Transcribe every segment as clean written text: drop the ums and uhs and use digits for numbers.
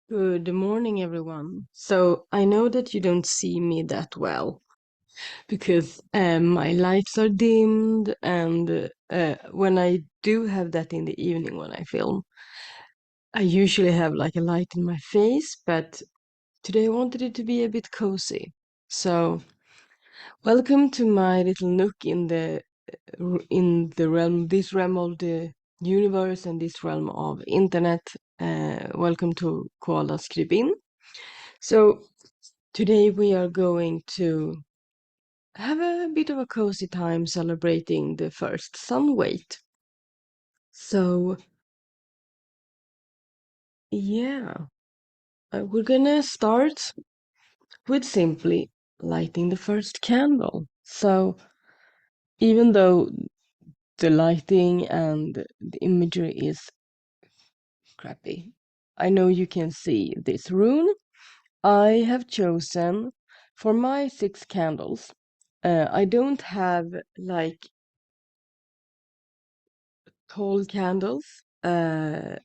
Good morning, everyone. So I know that you don't see me that well because my lights are dimmed, and when I do have that in the evening when I film, I usually have like a light in my face, but today I wanted it to be a bit cozy. So welcome to my little nook in the realm, this realm of the universe and this realm of internet. Welcome to Koala's Creep In. So today we are going to have a bit of a cozy time celebrating the first Sunwait. So, yeah, we're gonna start with simply lighting the first candle. So, even though the lighting and the imagery is crappy, I know you can see this rune. I have chosen for my 6 candles. I don't have like tall candles. I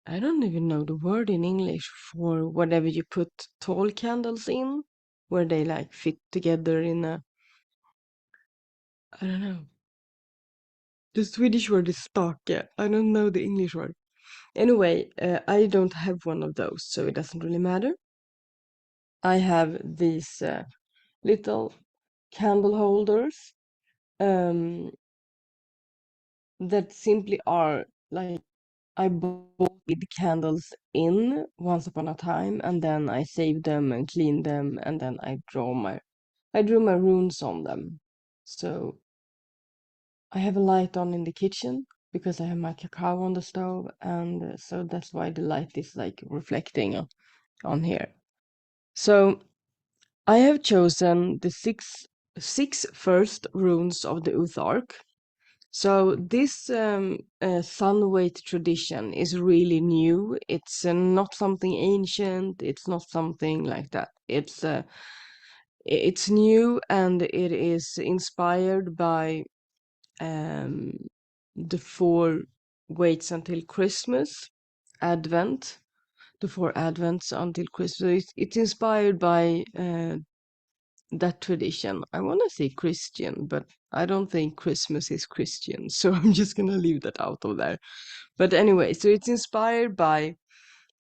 don't even know the word in English for whatever you put tall candles in, where they like fit together in a, I don't know. The Swedish word is stake. I don't know the English word. Anyway, I don't have one of those, so it doesn't really matter. I have these little candle holders um, that simply are like I bought the candles in once upon a time, and then I saved them and cleaned them, and then I drew my runes on them. So I have a light on in the kitchen because I have my cacao on the stove, and so that's why the light is like reflecting on here. So I have chosen the six first runes of the Uthark. So this Sunwait tradition is really new. It's not something ancient. It's not something like that. It's new, and it is inspired by um, the four waits until Christmas, Advent, the four Advents until Christmas. It's inspired by that tradition. I want to say Christian, but I don't think Christmas is Christian, so I'm just gonna leave that out of there. But anyway, so it's inspired by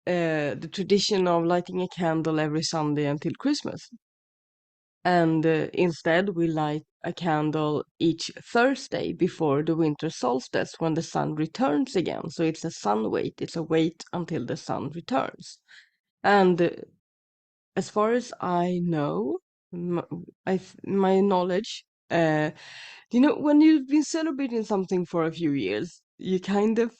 the tradition of lighting a candle every Sunday until Christmas. And instead, we light a candle each Thursday before the winter solstice when the sun returns again. So it's a sun wait, it's a wait until the sun returns. And as far as I know, my knowledge, when you've been celebrating something for a few years, you kind of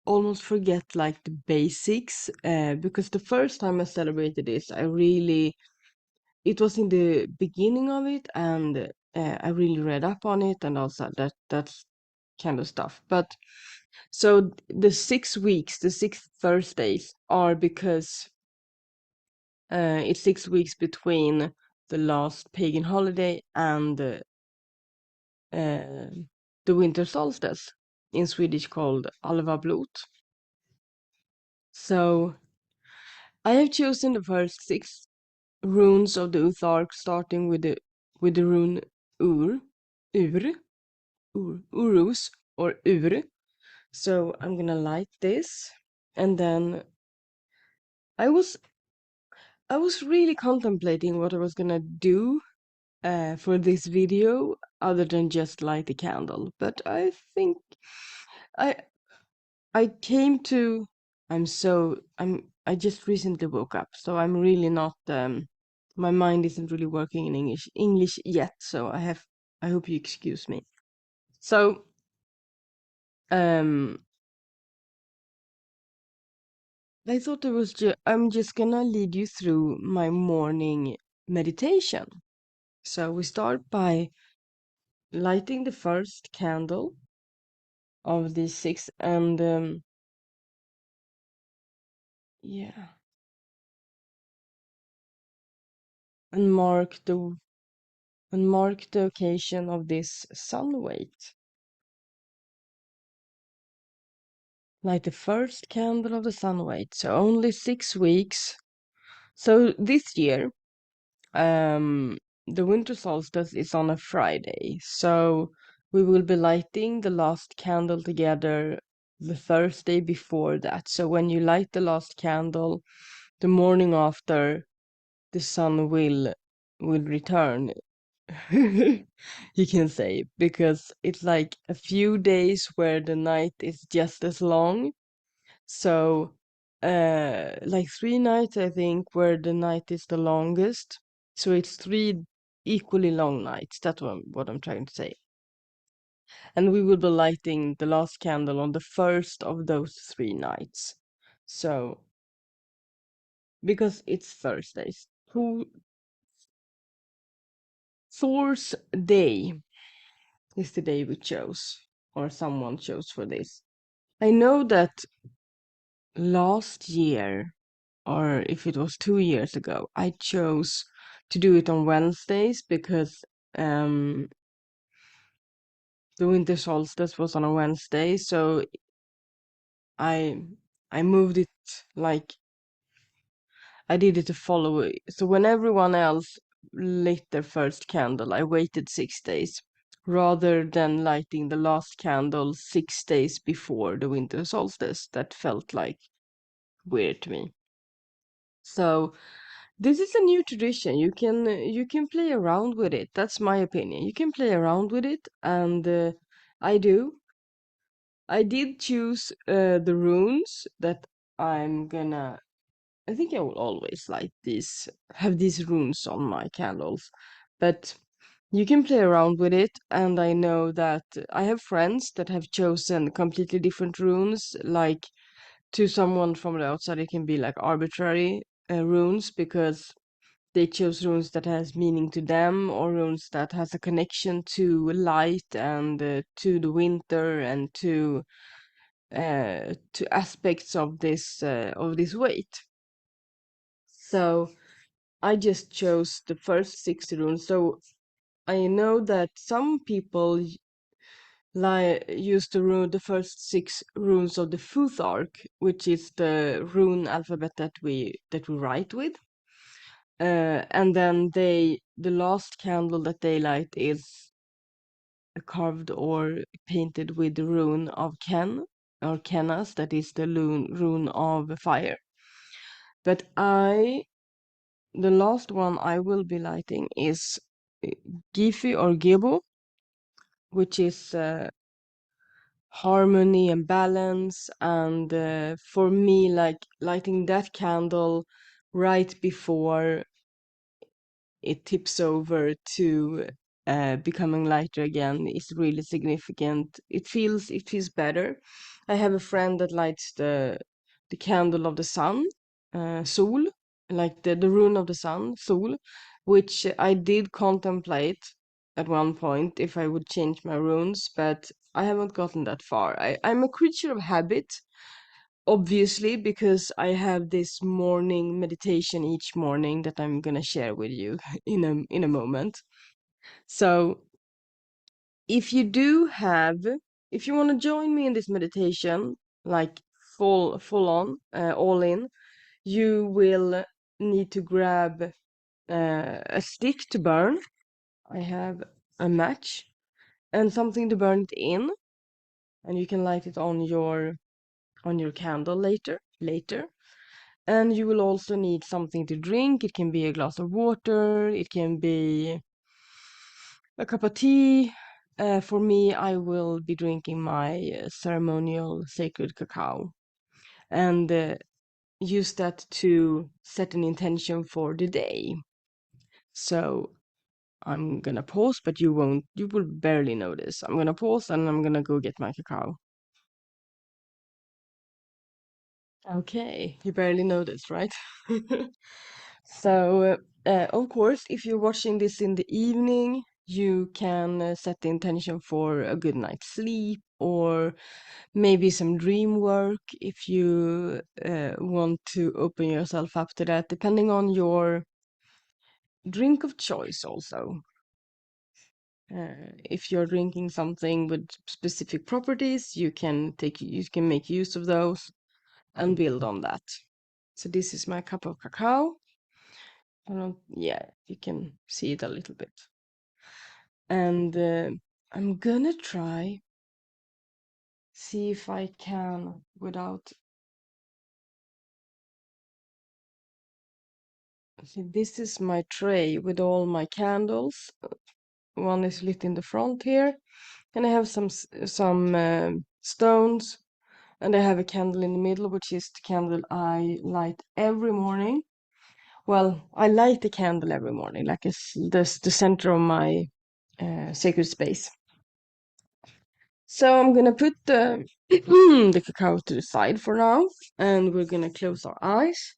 almost forget like the basics. Because the first time I celebrated this, it was in the beginning of it, and I really read up on it and also that's kind of stuff. But so the 6 weeks, the 6 Thursdays are because it's 6 weeks between the last pagan holiday and uh, the winter solstice, in Swedish called Alvablot. So I have chosen the first 6 runes of the Uthark, starting with the rune Ur, Ur, Urus, or Ur. So I'm gonna light this, and then I was I was really contemplating what I was gonna do for this video other than just light a candle. But I think I I came to I just recently woke up, so I'm really not my mind isn't really working in English yet, so I hope you excuse me. So um I thought I'm just gonna lead you through my morning meditation. So we start by lighting the first candle of these 6, and yeah, and mark the occasion of this sun wait. light the first candle of the Sunwait. So only 6 weeks. So this year, the winter solstice is on a Friday. So we will be lighting the last candle together the Thursday before that. So when you light the last candle, the morning after, the sun will return. You can say, because it's like a few days where the night is just as long. So like 3 nights, I think, where the night is the longest. So it's three equally long nights. That's what I'm trying to say. And we will be lighting the last candle on the first of those 3 nights. So because it's Thursdays. Thor's Day is the day we chose, or someone chose for this. I know that last year, or if it was 2 years ago, I chose to do it on Wednesdays because um, the winter solstice was on a Wednesday, so I I moved it, like I did it to follow it. So when everyone else lit their first candle, I waited 6 days rather than lighting the last candle 6 days before the winter solstice. That felt like weird to me. So this is a new tradition. You can play around with it. That's my opinion. You can play around with it, and I do. I did choose the runes that I'm gonna. I think I will always have these runes on my candles, but you can play around with it. And I know that I have friends that have chosen completely different runes. Like, to someone from the outside, it can be like arbitrary runes because they chose runes that has meaning to them, or runes that has a connection to light and to the winter and to aspects of this weight. So I just chose the first 6 runes. So I know that some people use the first 6 runes of the Futhark, which is the rune alphabet that we write with. And then the last candle that they light is carved or painted with the rune of Ken, or Kenas, that is the rune of fire. But the last one I will be lighting is uh, Gifi or Gebo, which is harmony and balance. And for me, like lighting that candle right before it tips over to becoming lighter again is really significant. It feels better. I have a friend that lights the candle of the sun, Sol, like the rune of the sun, Sol, which I did contemplate at one point if I would change my runes, but I haven't gotten that far. I'm a creature of habit, obviously, because I have this morning meditation each morning that I'm gonna share with you in a moment. So if you do have, if you want to join me in this meditation, like full on, all in, you will need to grab a stick to burn. I have a match and something to burn it in, and you can light it on your candle later. And you will also need something to drink. It can be a glass of water, it can be a cup of tea. For me, I will be drinking my ceremonial sacred cacao, and use that to set an intention for the day. So I'm gonna pause, but you will barely notice. I'm gonna pause and I'm gonna go get my cacao. Okay, you barely noticed, right? So, of course, if you're watching this in the evening, you can set the intention for a good night's sleep, or maybe some dream work if you want to open yourself up to that, depending on your drink of choice, also. If you're drinking something with specific properties, you can make use of those and build on that. So this is my cup of cacao. Yeah, you can see it a little bit. And I'm gonna see if I can without. See, this is my tray with all my candles. One is lit in the front here, and I have some stones, and I have a candle in the middle, which is the candle I light every morning. Well, I light a candle every morning, like it's the center of my sacred space. So I'm gonna put the the cacao to the side for now, and we're gonna close our eyes.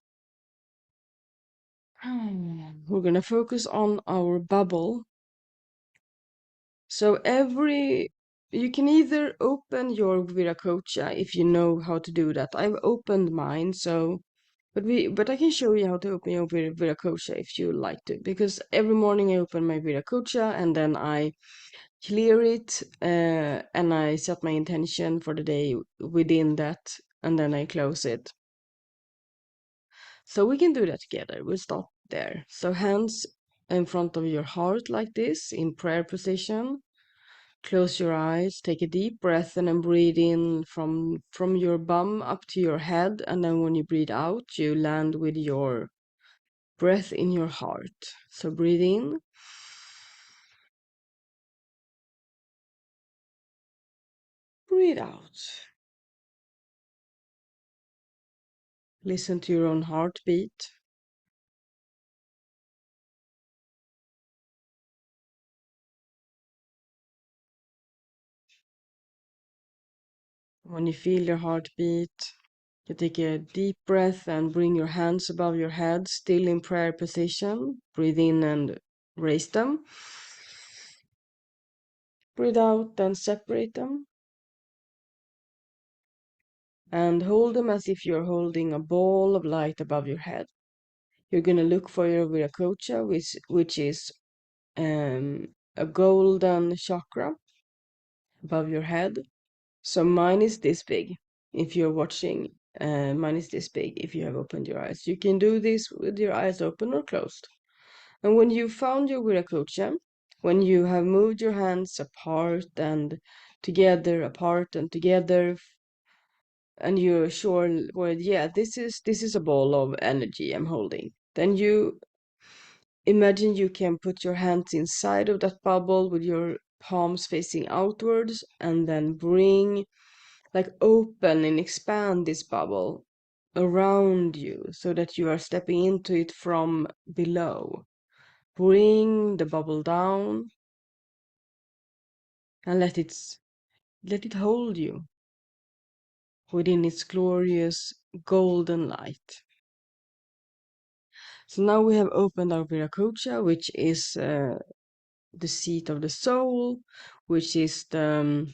We're gonna focus on our bubble. So you can either open your Viracocha if you know how to do that. I've opened mine, but I can show you how to open your Viracocha if you like to, because every morning I open my Viracocha and then I clear it and I set my intention for the day within that, and then I close it. So we can do that together. We'll start there. So hands in front of your heart like this in prayer position. Close your eyes, take a deep breath, and then breathe in from your bum up to your head. And then when you breathe out, you land with your breath in your heart. So breathe in. Breathe out. Listen to your own heartbeat. When you feel your heartbeat, you take a deep breath and bring your hands above your head, still in prayer position. Breathe in and raise them. Breathe out and separate them. And hold them as if you're holding a ball of light above your head. You're going to look for your Viracocha, which is a golden chakra above your head. So mine is this big. If you're watching, mine is this big if you have opened your eyes. You can do this with your eyes open or closed. And when you found your Viracocha, when you have moved your hands apart and together, and you're sure, well, yeah, this is a ball of energy I'm holding, then you imagine you can put your hands inside of that bubble with your palms facing outwards, and then open and expand this bubble around you so that you are stepping into it from below. Bring the bubble down and let it hold you within its glorious golden light. So now we have opened our Viracocha, which is the seat of the soul, which is the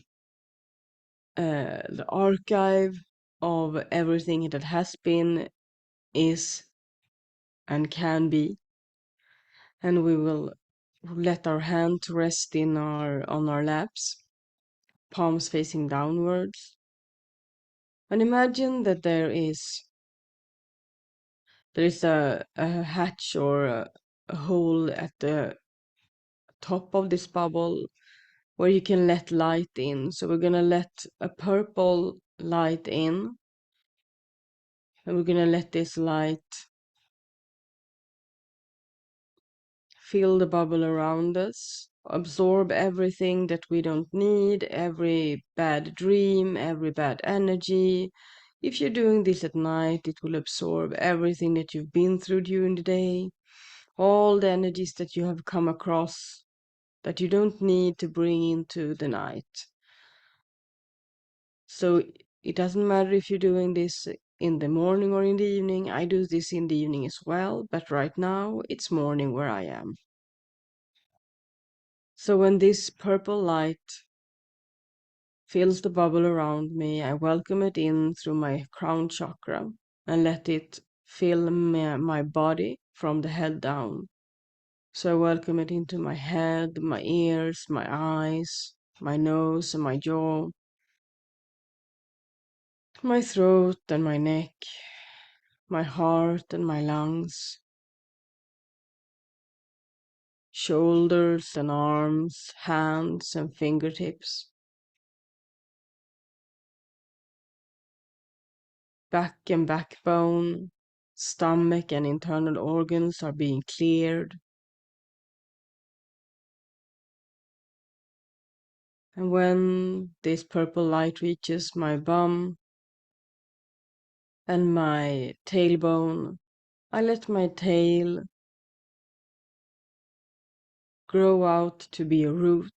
archive of everything that has been, is, and can be. And we will let our hand rest on our laps, palms facing downwards. And imagine that there is a hatch or a hole at the top of this bubble where you can let light in. So we're gonna let a purple light in, and we're gonna let this light fill the bubble around us, absorb everything that we don't need, every bad dream, every bad energy. If you're doing this at night, it will absorb everything that you've been through during the day, all the energies that you have come across that you don't need to bring into the night. So it doesn't matter if you're doing this in the morning or in the evening. I do this in the evening as well, but right now it's morning where I am. So when this purple light fills the bubble around me, I welcome it in through my crown chakra and let it fill my body from the head down. So I welcome it into my head, my ears, my eyes, my nose and my jaw, my throat and my neck, my heart and my lungs, shoulders and arms, hands and fingertips, back and backbone, stomach and internal organs are being cleared. And when this purple light reaches my bum and my tailbone, I let my tail grow out to be a root.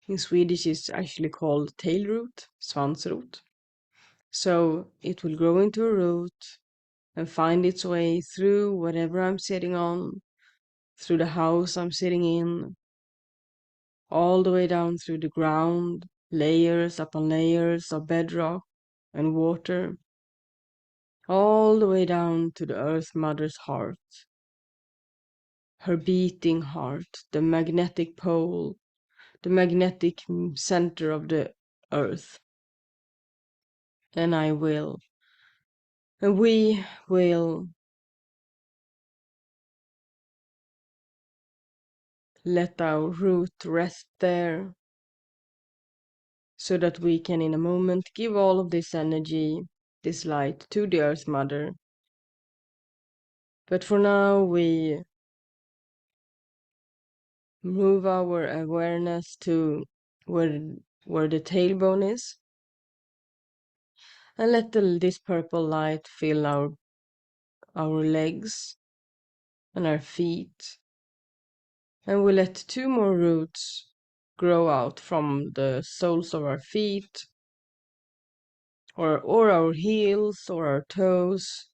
In Swedish, it's actually called tail root, svansrot. So it will grow into a root and find its way through whatever I'm sitting on, through the house I'm sitting in, all the way down through the ground, layers upon layers of bedrock and water, all the way down to the Earth Mother's heart, her beating heart, the magnetic pole, the magnetic center of the Earth. And we will let our root rest there so that we can in a moment give all of this energy, this light to the Earth Mother. But for now, we move our awareness to where the tailbone is and let this purple light fill our legs and our feet. And we let 2 more roots grow out from the soles of our feet or our heels or our toes,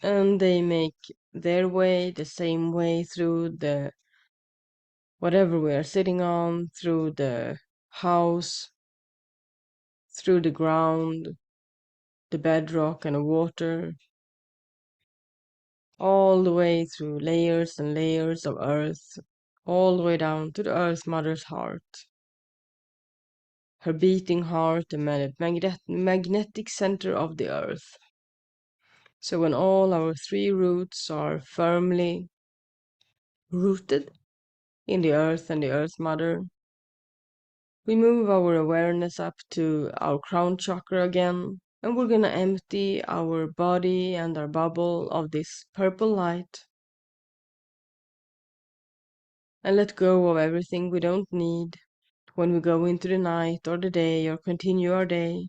and they make their way the same way through the whatever we are sitting on, through the house, through the ground, the bedrock and the water, all the way through layers and layers of earth, all the way down to the Earth Mother's heart, her beating heart, the magnetic center of the earth. So when all our 3 roots are firmly rooted in the earth and the Earth Mother, we move our awareness up to our crown chakra again, and we're gonna empty our body and our bubble of this purple light and let go of everything we don't need when we go into the night or the day or continue our day.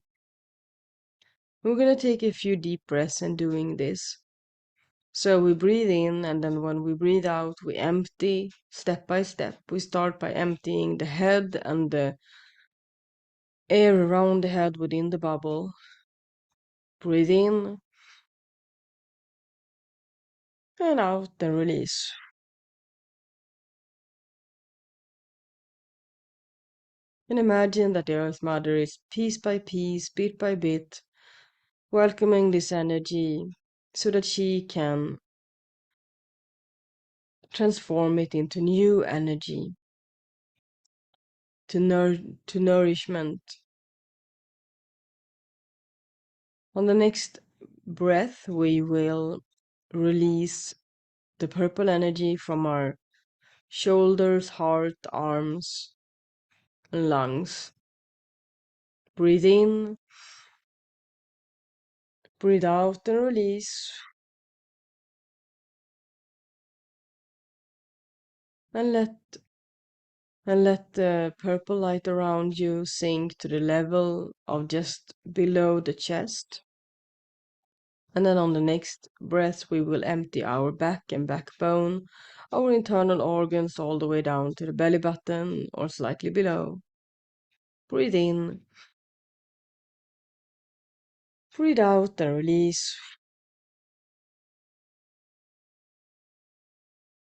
We're gonna take a few deep breaths in doing this. So we breathe in, and then when we breathe out, we empty step by step. We start by emptying the head and the air around the head within the bubble. Breathe in and out and release. And imagine that the Earth Mother is piece by piece, bit by bit, welcoming this energy so that she can transform it into new energy, to nourishment. On the next breath, we will release the purple energy from our shoulders, heart, arms, and lungs. Breathe in, breathe out, and release. And let the purple light around you sink to the level of just below the chest. And then on the next breath, we will empty our back and backbone, our internal organs all the way down to the belly button or slightly below. Breathe in, breathe out and release.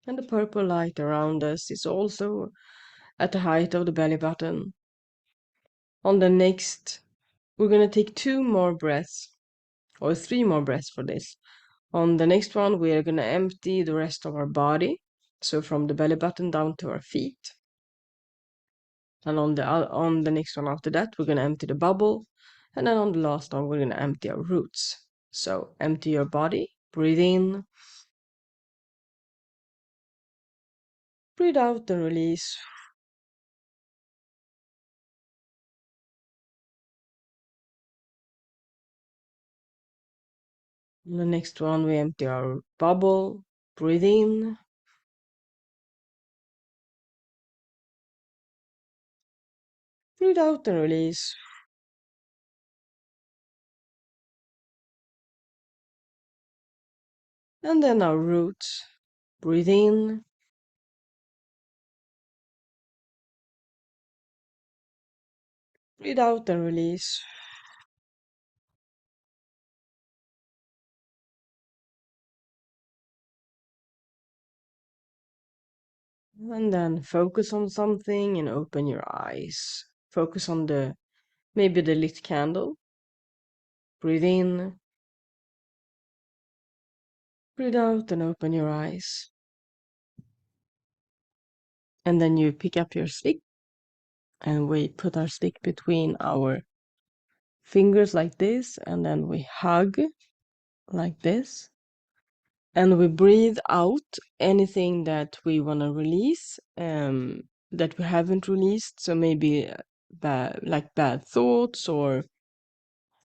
And the purple light around us is also at the height of the belly button. On the next, we're going to take 2 more breaths, or 3 more breaths for this. On the next one, we are going to empty the rest of our body. So from the belly button down to our feet. And on the next one after that, we're going to empty the bubble. And then on the last one, we're going to empty our roots. So empty your body, breathe in, breathe out and release. On the next one, we empty our bubble, breathe in, breathe out and release. And then our roots, breathe in, breathe out and release. And then focus on something and open your eyes. Focus on maybe the lit candle. Breathe in, breathe out and open your eyes. And then you pick up your stick and we put our stick between our fingers like this, and then we hug like this. And we breathe out anything that we want to release, that we haven't released. So maybe bad thoughts, or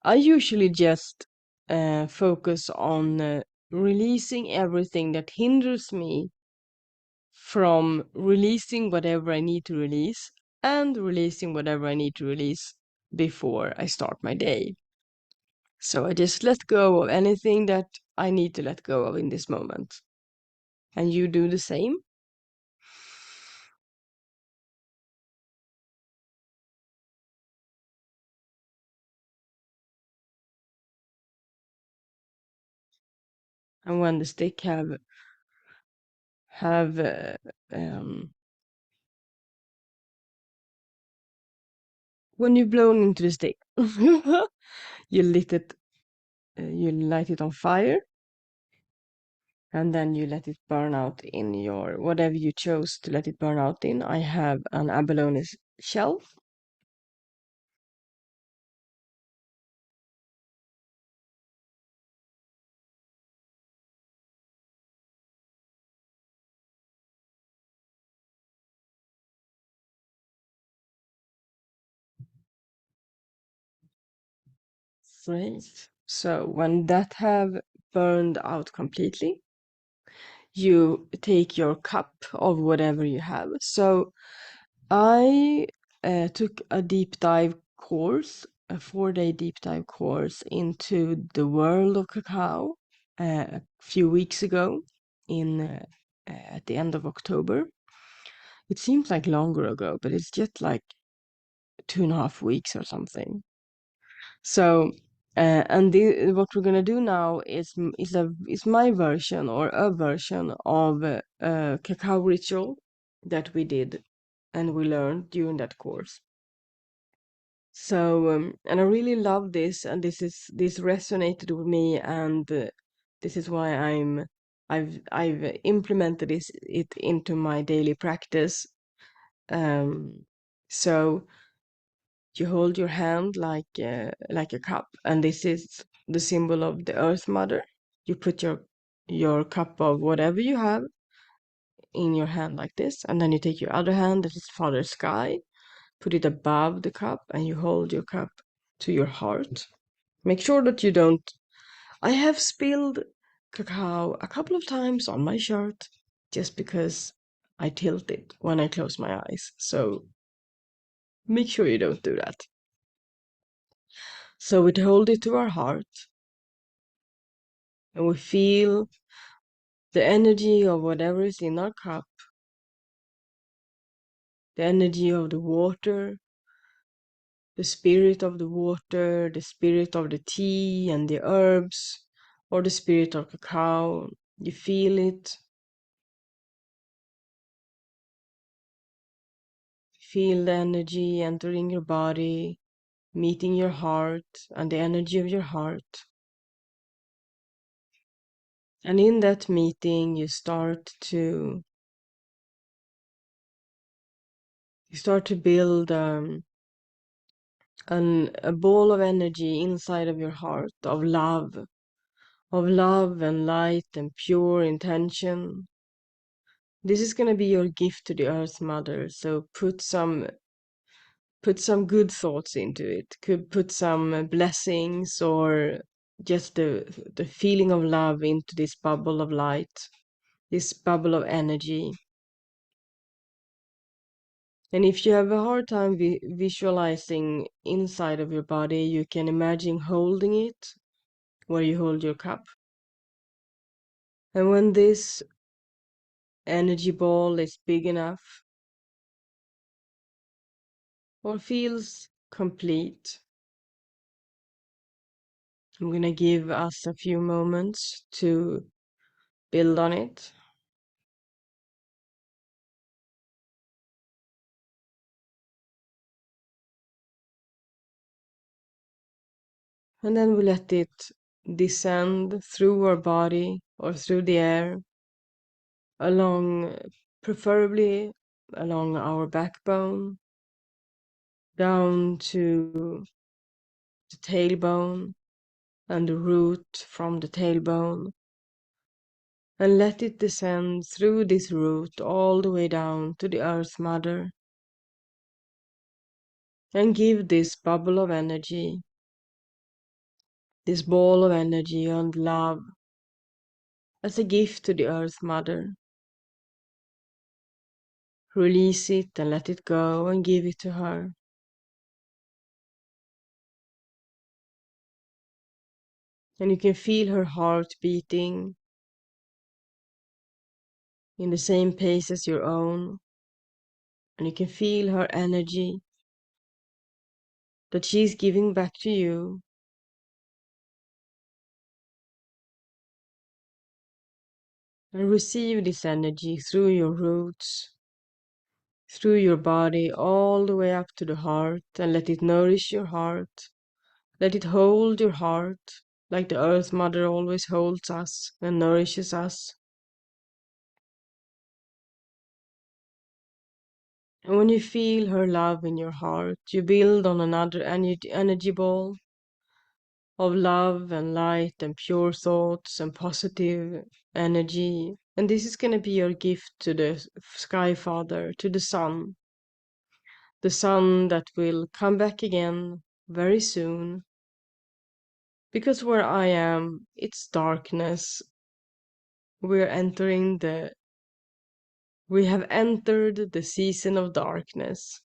I usually just focus on releasing everything that hinders me from releasing whatever I need to release and releasing whatever I need to release before I start my day. So I just let go of anything that I need to let go of in this moment. And you do the same. And when the stick have when you've blown into the stick, you you light it on fire, and then you let it burn out in your whatever you chose to let it burn out in. I have an abalone shell. Great. So when that have burned out completely, you take your cup of whatever you have. So I took a deep dive course, a 4-day deep dive course into the world of cacao a few weeks ago at the end of October. It seems like longer ago, but it's just like 2.5 weeks or something. So, what we're gonna do now is my version or a version of a cacao ritual that we did and we learned during that course. So, and I really love this, and this resonated with me, and this is why I've implemented it into my daily practice. So you hold your hand like a cup, and this is the symbol of the Earth Mother. You put your cup of whatever you have in your hand like this, and then you take your other hand, that is Father Sky, put it above the cup, and you hold your cup to your heart. Make sure that you don't. I have spilled cacao a couple of times on my shirt just because I tilt it when I close my eyes. So make sure you don't do that. So we hold it to our heart and we feel the energy of whatever is in our cup, the energy of the water, the spirit of the water, the spirit of the tea and the herbs, or the spirit of cacao. You feel it. Feel the energy entering your body, meeting your heart and the energy of your heart. And in that meeting, you start to build a ball of energy inside of your heart of love and light and pure intention. This is going to be your gift to the Earth Mother. So put some good thoughts into it. Could put some blessings or just the feeling of love into this bubble of light, this bubble of energy. And if you have a hard time visualizing inside of your body, you can imagine holding it where you hold your cup. And when this energy ball is big enough or feels complete, I'm going to give us a few moments to build on it. And then we let it descend through our body or through the air, along, preferably along our backbone, down to the tailbone and the root from the tailbone. And let it descend through this root all the way down to the Earth Mother. And give this bubble of energy, this ball of energy and love as a gift to the Earth Mother. Release it and let it go and give it to her. And you can feel her heart beating in the same pace as your own. And you can feel her energy that she's giving back to you. And receive this energy through your roots, through your body, all the way up to the heart, and let it nourish your heart. Let it hold your heart like the Earth Mother always holds us and nourishes us. And when you feel her love in your heart, you build on another energy ball of love and light and pure thoughts and positive energy. And this is going to be your gift to the Sky Father, to the sun that will come back again very soon. Because where I am, it's darkness. We have entered the season of darkness.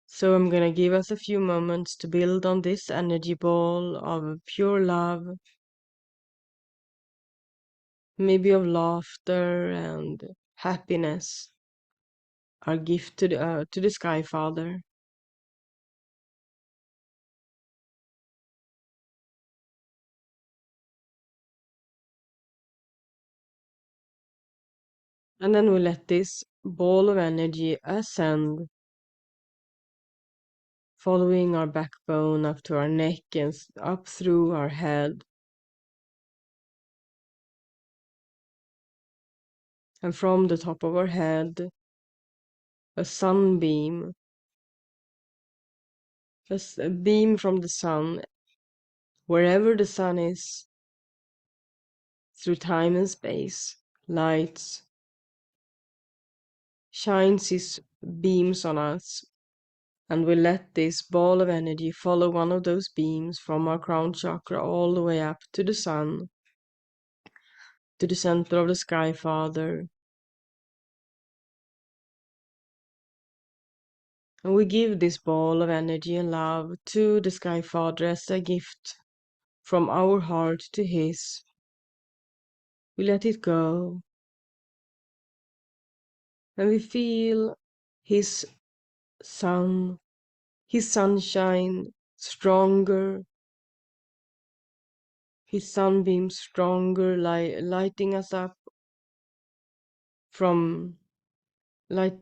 So I'm gonna give us a few moments to build on this energy ball of pure love, maybe of laughter and happiness, our gift to the Sky Father. And then we let this ball of energy ascend, following our backbone up to our neck and up through our head. And from the top of our head, a sunbeam, a beam from the sun, wherever the sun is, through time and space, lights, shines his beams on us, and we let this ball of energy follow one of those beams from our crown chakra all the way up to the sun, to the center of the Sky Father. And we give this ball of energy and love to the Sky Father as a gift from our heart to his. We let it go, and we feel his sun, his sunshine stronger, his sunbeams stronger, lighting us up from light.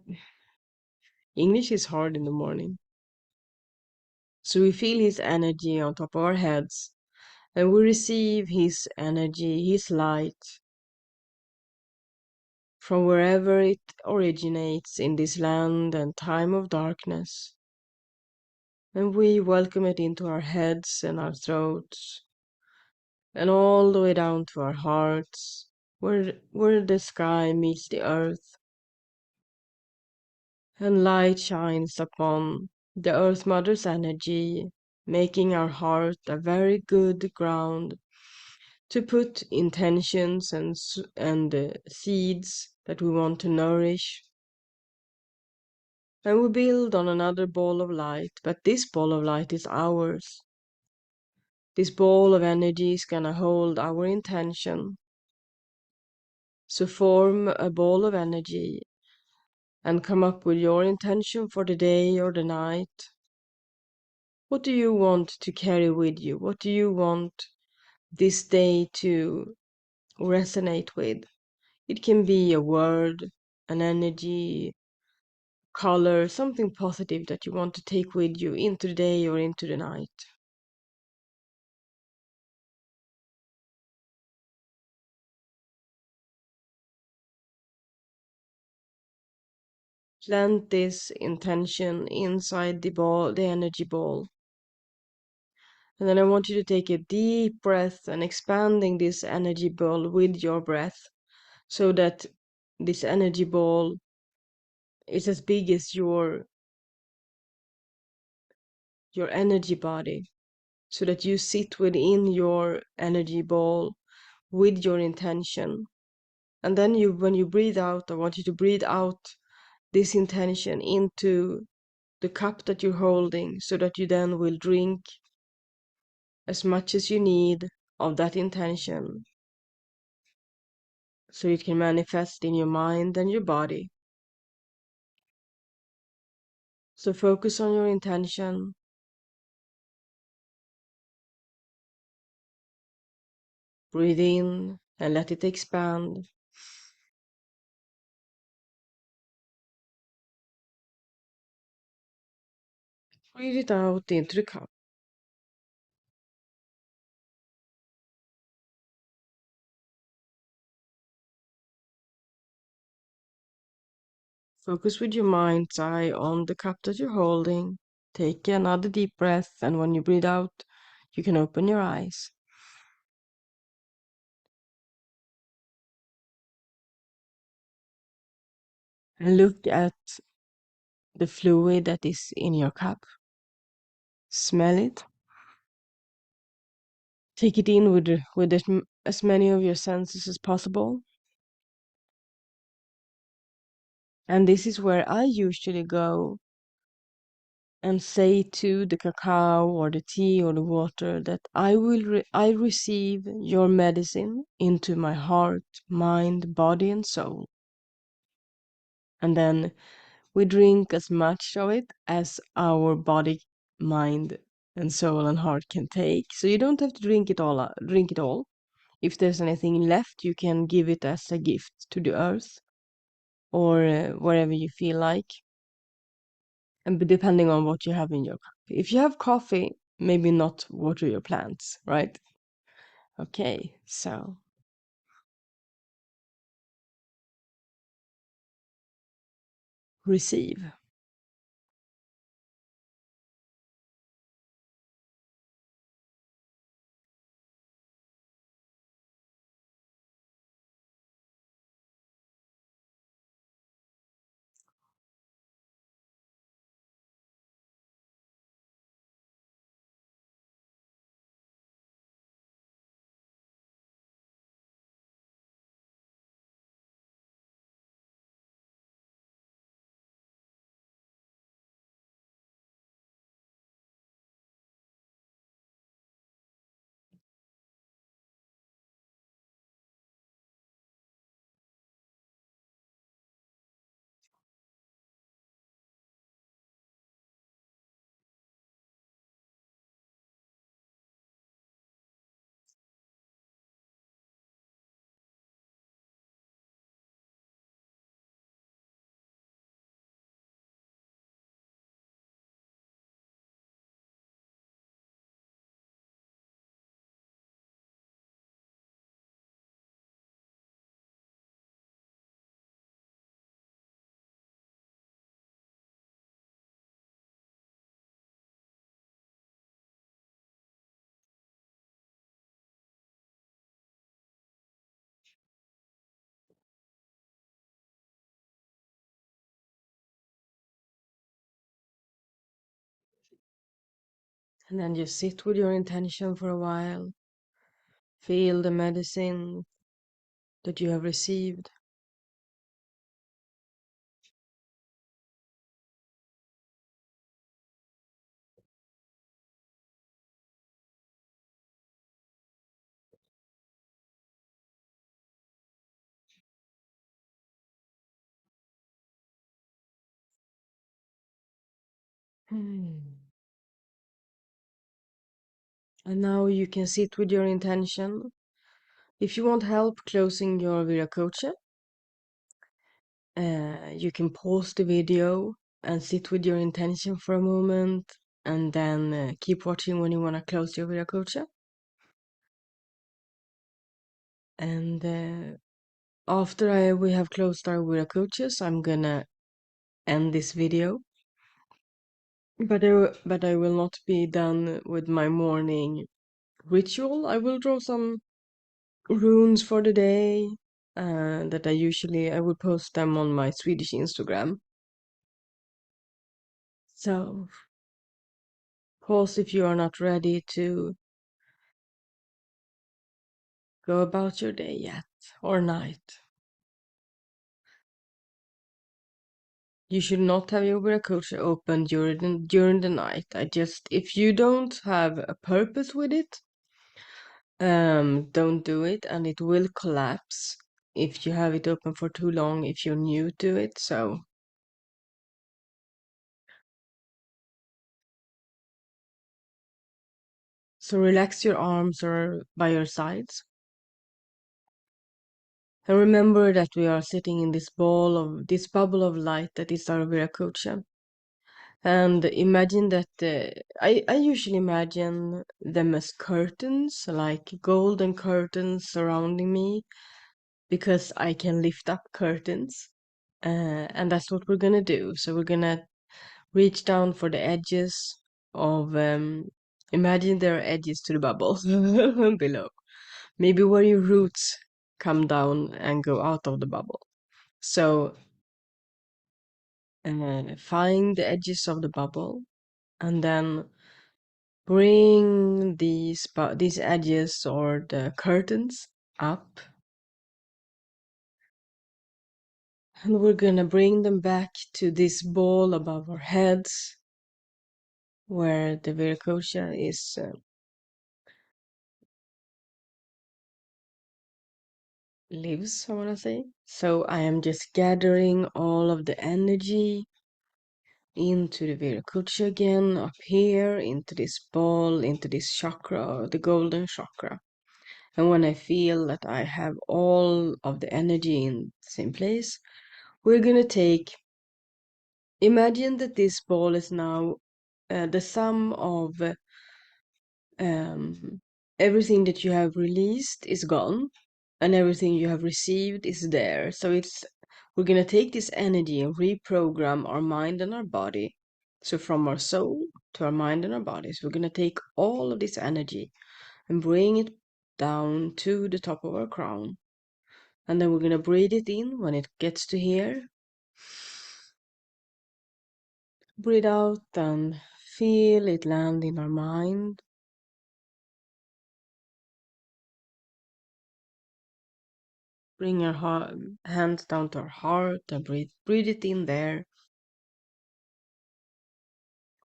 English is hard in the morning. So we feel his energy on top of our heads, And we receive His energy, His light, from wherever it originates in this land and time of darkness. And we welcome it into our heads and our throats, and all the way down to our hearts, where the sky meets the earth, and light shines upon the Earth Mother's energy, making our heart a very good ground to put intentions and seeds that we want to nourish. And we build on another ball of light, but this ball of light is ours. This ball of energy is gonna hold our intention. So form a ball of energy and come up with your intention for the day or the night. What do you want to carry with you? What do you want this day to resonate with? It can be a word, an energy, color, something positive that you want to take with you into the day or into the night. Plant this intention inside the ball, the energy ball. And then I want you to take a deep breath and expanding this energy ball with your breath so that this energy ball is as big as your energy body, so that you sit within your energy ball with your intention. And then when you breathe out, I want you to breathe out this intention into the cup that you're holding, so that you then will drink as much as you need of that intention, so it can manifest in your mind and your body. So focus on your intention. Breathe in and let it expand. Breathe it out into the cup. Focus with your mind's eye on the cup that you're holding. Take another deep breath, and when you breathe out, you can open your eyes. And look at the fluid that is in your cup. Smell it. Take it in with as many of your senses as possible. And this is where I usually go and say to the cacao or the tea or the water that I receive your medicine into my heart, mind, body, and soul. And then we drink as much of it as our body, mind, and soul and heart can take. So you don't have to drink it all. Drink it all. If there's anything left, you can give it as a gift to the earth or wherever you feel like. And depending on what you have in your cup. If you have coffee, maybe not water your plants, right? Okay, so receive. And then just sit with your intention for a while. Feel the medicine that you have received. Hmm. And now you can sit with your intention. If you want help closing your Viracocha, you can pause the video and sit with your intention for a moment and then keep watching when you want to close your Viracocha. And after we have closed our Viracochas, I'm gonna end this video. But I will not be done with my morning ritual. I will draw some runes for the day that I will post them on my Swedish Instagram. So pause if you are not ready to go about your day yet or night. You should not have your Viracocha open during the night. If you don't have a purpose with it, don't do it, and it will collapse if you have it open for too long if you're new to it. So relax your arms or by your sides. And remember that we are sitting in this bubble of light that is our Viracocha. And imagine that I usually imagine them as curtains, like golden curtains surrounding me, because I can lift up curtains. And that's what we're gonna do. So we're gonna reach down for the edges of, imagine there are edges to the bubbles below. Maybe where your roots come down and go out of the bubble. So find the edges of the bubble and then bring these edges or the curtains up, and we're gonna bring them back to this ball above our heads where the Viracocha is lives, I wanna say. So I am just gathering all of the energy into the Viracocha again, up here, into this ball, into this chakra, the golden chakra. And when I feel that I have all of the energy in the same place, we're gonna imagine that this ball is now the sum of um, everything that you have released is gone, and everything you have received is there. So we're gonna take this energy and reprogram our mind and our body. So from our soul to our mind and our bodies, we're gonna take all of this energy and bring it down to the top of our crown. And then we're gonna breathe it in when it gets to here. Breathe out and feel it land in our mind. Bring our hands down to our heart and breathe it in there.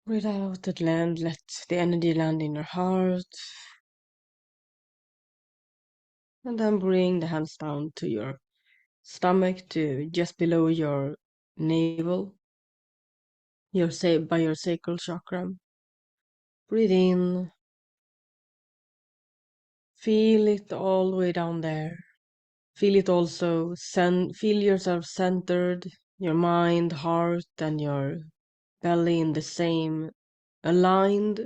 Breathe out and let the energy land in your heart. And then bring the hands down to your stomach, to just below your navel, by your sacral chakra. Breathe in. Feel it all the way down there. Feel it also, feel yourself centered, your mind, heart, and your belly in the same, aligned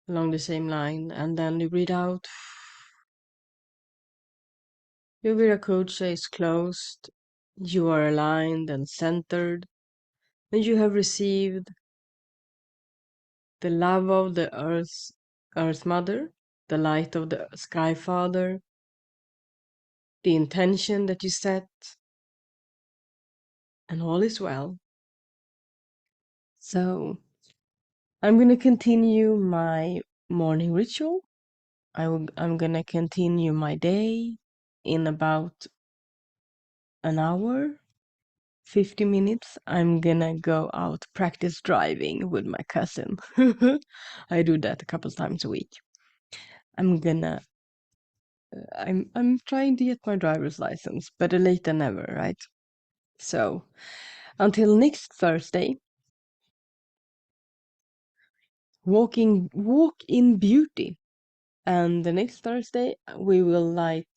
along the same line. And then you breathe out. Your Viracocha is closed. You are aligned and centered. And you have received the love of the Earth Mother, the light of the Sky Father, the intention that you set, and all is well. So I'm gonna continue my morning ritual. I'm gonna continue my day in about an hour, 50 minutes. I'm gonna go out practice driving with my cousin. I do that a couple times a week. I'm gonna I'm trying to get my driver's license, better late than never, right? So, until next Thursday, walk in beauty. And the next Thursday, we will light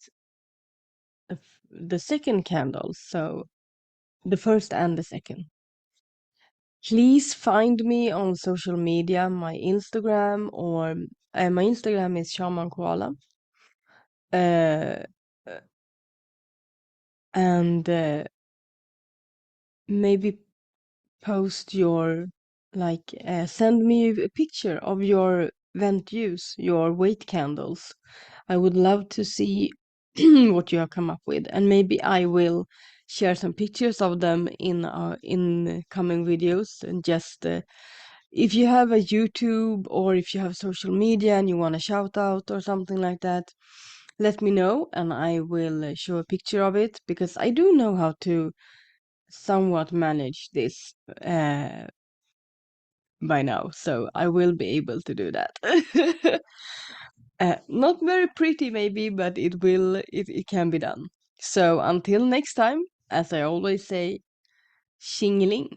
the second candle, so the first and the second. Please find me on social media, my Instagram or my Instagram is ShamanKoala. Uh, and maybe post your send me a picture of your vent use, your weight candles. I would love to see what you have come up with, and maybe I will share some pictures of them in coming videos. And just if you have a YouTube or if you have social media and you want a shout out or something like that, let me know and I will show a picture of it, because I do know how to somewhat manage this by now, so I will be able to do that. Not very pretty maybe, but it can be done. So until next time, as I always say, Xingling.